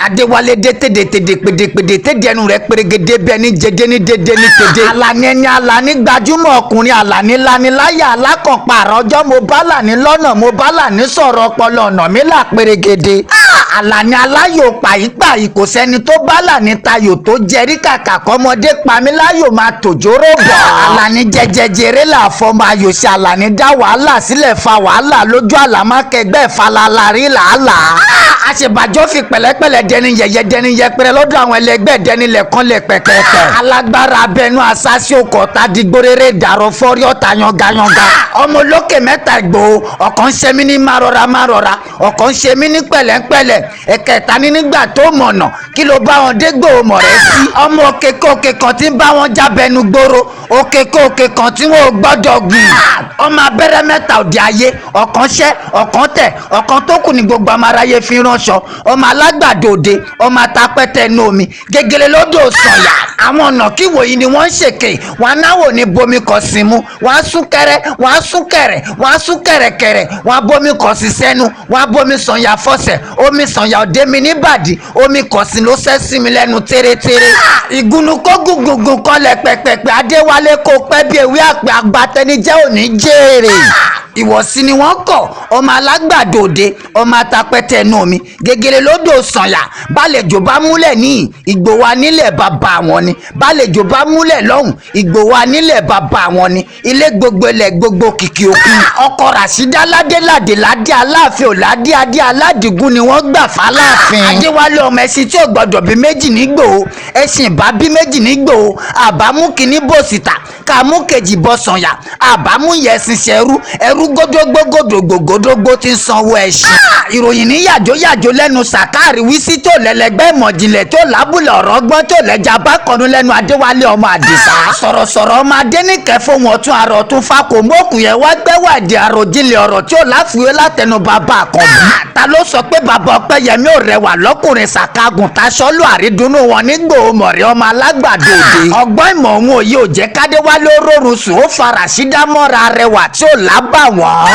Adéwálé dé tèdè pèdè tẹnu rẹ̀ pèrègèdè bẹ́ẹ̀ ni jẹdẹ ní dédé ní tèdè. Àlàní ẹni Àlàní gbajúmọ̀ ọkùnrin Àlàní laniláyà alákànpá àrọ́jọ́ mo bá Àlàní lọ́nà mo bá Àlàní sọ̀rọ̀ ọpọlọ ọ̀nà mi là pèrègèdè. Àlàní aláyò pàyípàyí kò sẹ́ni tó bá Àlàní tayò tó jẹrí kàkà kọ́mọdé pamí láyò máa tòjóró bọ̀. Àlàní jẹjẹjẹrẹ là fọmọ ayò ṣe. Àlàní dá wàhálà sílẹ̀ fa wàhálà lójú àlàmákẹgbẹ́ falala rí làálàá. Àṣebàjọ́ fi pẹ̀lẹ́pẹ̀lẹ́ dẹni yẹ̀yẹ́ dẹni yẹpẹrẹ lọ́dọ̀ àwọn ẹlẹgbẹ́ dẹni lẹ̀kan lẹ̀ pẹ̀pẹ̀pẹ̀. Alágbára abẹnú asásí òkọ̀tà digbóréré dàrọ̀ fọ́rí ọ̀tá yangayanga. Ọmọ olókè mẹ́ta Ìgbòho ọ̀kan ṣe mí ní márọ̀ra ọ̀kan ṣe mí ní pẹ̀lẹ́pẹ̀lẹ́ ẹ̀kẹta ní nígbà tó mọ̀nà kí ló bá wọn dé Ìgbòho mọ̀ rẹ̀ sí. Ọmọ òkè kan tí ń bá wọn jábẹnu gbòòrò òkè kan tí wọn ò gbọ́dọ̀ gùn. Ọmọ abẹ́rẹ́ mẹ́ta òde ayé ọ̀kan ṣẹ́ ọ̀kan tẹ̀ ọ̀kan tó kù ní gbogbo amáráyé fi ránṣọ. Ọmọ alágbàdo òde ọmọ atapẹ́tẹ́ inú omi gègèlè lódò sànyà. Àwọn ọ̀nà kí wòyí ni wọ́n ń ṣèké wọn náwó ní bomi kọ̀ sí mu wọ́n á sún kẹrẹ wọ́n á sún kẹrẹ wọ́n á sún kẹrẹkẹrẹ wọ́n á bomi kọ̀ sí sẹ́nu wọ́n á bomi sànyà fọ́sẹ̀ omi sànyà òde mi níbàdí omi kọ̀ sí ló sẹ́ sí mi lẹ́nu tẹ́rẹ́tẹ́rẹ́. Ìgúnnu kó gùngùngùn kọlẹ̀ pẹ̀pẹ̀pẹ̀ Adéwálé kó pẹ́ bí ewé àpè àgbàtẹnijẹ́ òní jèrè. Ìwọ̀sí ni wọ́n kọ̀ ọmọ alágbàdo òde ọmọ atapẹ́tẹ́ inú omi gègèlè lódò sànyà. Bálejò bá múlẹ̀ ní Ìgbòho anílẹ̀ bàbá wọn ni bálejò bá múlẹ̀ lọ́hùn Ìgbòho anílẹ̀ bàbá wọn ni ilé gbogbo ilẹ̀ gbogbo kìkì òkun. Ọkọ̀ Ràṣídà ládéládé ládé aláàfin òládé adé aládìgún ni wọ́n gbà fáláàfin. Adéwálé ọmọ ẹṣin tí ò gbọdọ̀ bí méjì nígbòho ẹṣin ìbá bí méjì nígbòho àbámú kìíní bò síta kàmú kejì bọ́ sànyà àbámú yẹsìn ṣẹrú ẹrú gódógbó ti sanwó ẹṣin. Ìròyìn ní yàjóyàjó lẹ́nu Sàkáàrí wísí tó lẹ́lẹ́gbẹ́ ìmọ̀jìnlẹ̀ tó lábùlẹ̀ ọ̀rọ̀ gbọ́n tó lẹ́jà bákanú lẹ́nu Adéwálé ọmọ Àdìsá. Sọ̀rọ̀sọ̀rọ̀ ọmọ Adéníkẹ́ fóun ọ̀tún àrọ̀ tún fa kò mókù yẹn wá gbẹ́wàdì àròjinlẹ̀ ọ̀rọ̀ tí ó láfiwé látẹnu bàbá Àkànbí. Ta ló sọ pé bàbá Ọpẹ́yẹmí ò rẹwà lọ́kùnrin Sàkágùn taṣọ́lù àrídùnnú wọn nígbòho mọ̀rẹ́ ọmọ alágbàdo òde. Ọgbọ́n ìmọ̀ òun òye ò jẹ́ k'Adéwálé rọrùn sùn ó fa Ràṣídà mọ́ra rẹwà tí ò lábà wọ́n.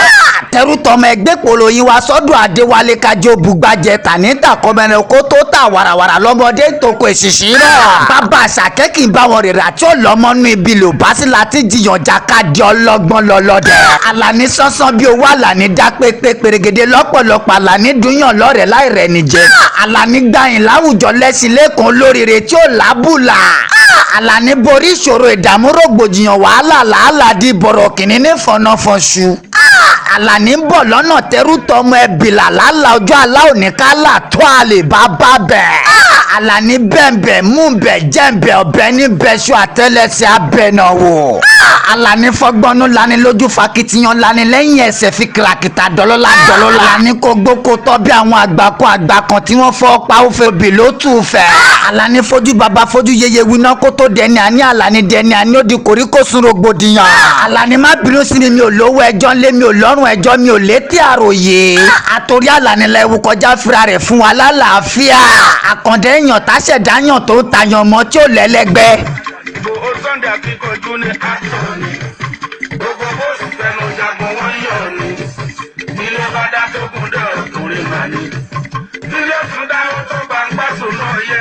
Tẹrútọmọ ẹgbẹ́ pòlòyìn wa sọ́dọ̀ Adéwálé kájọ bùgbàjẹ tàníta kọ́mẹ́rin kó tó tà wàràwàrà lọ́mọdé tòkò èṣìṣì rẹ̀. Bàbá Àṣàkẹ́ kì í bá wọn rèrè àti ọlọ́mọnú ibi lò bá sí láti jiyàn jákàdé ọlọ́gbọ́n lọ́lọ́dẹ. Àlàní sánsán bí owó Àlàní dá pépé pèrègèdè lọ́pọ̀lọpọ̀ Àlàní dúnyàn lọ́rẹ̀ láì rẹ̀ níjẹ́. Àlàní gbàyìn láwùjọ lẹ́sìn lẹ́kàn olóríire tí ó lábùlà. Àlàní borí ìṣòro ìdààmú rògbòdìyàn wàhálà làálàá di bọ̀rọ̀ kìíní ní fọ̀nàfọ̀nṣu. Àlàní ń bọ̀ lọ́nà tẹrútọmọ ẹbìlà lálá ọjọ́ aláòní kálà tó àlè bàbá bẹ̀. Àlàní bẹ̀m̀bẹ̀ mú bẹ̀ jẹ̀m̀bẹ̀ ọ̀bẹ ní bẹ́ṣu àtẹ́lẹsẹ̀ abẹ́nà wò. Àlàní fọgbọ́nú lani lójú fakitiyan lani lẹ́yìn ẹsẹ̀ fi kìràkìtà dọ́lọ́lá. Àlàní kò gbóko tọ́ bí àwọn àgbà kan tí wọ́n fọ́ pa ó fẹ́ bì ló tù fẹ́. Àlàní fojú baba fojú yeye winá kó tó dẹni àní Àlàní dẹni àní ó di koríkòsùn rògbòdìyàn. Àlàní má bínú sí mi ò lówó ẹjọ́ ńlé mi ò lọ́rùn ẹjọ́ mi ò létí àròyé. Àtòrí Àlàní la ewu kọjá fira rẹ̀ fún wa lálàáfíà. Àkàndé èèyàn táṣẹ̀dá yàn tó ń tayàn mọ́ tí ò lẹ́lẹ́gbẹ́. Ìgbòho Sunday akíkanjú ní àtọ̀ni gbogbo bó sì fẹnu jagun wọ́n yọ̀ ni ilé bá dá tó kún dé ọkùnrin mà ní ilé tún dá ó tó gbangba sùn náà yẹ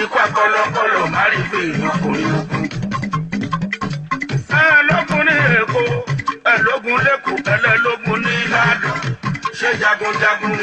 ikú akọlọkọlọ má rí pé ìyọkùnrin ogun. Lógun ní Èkó lógun lẹ́kọ̀ọ́ ẹlẹ́lógún ní Ìbàdàn ṣé jagunjagun.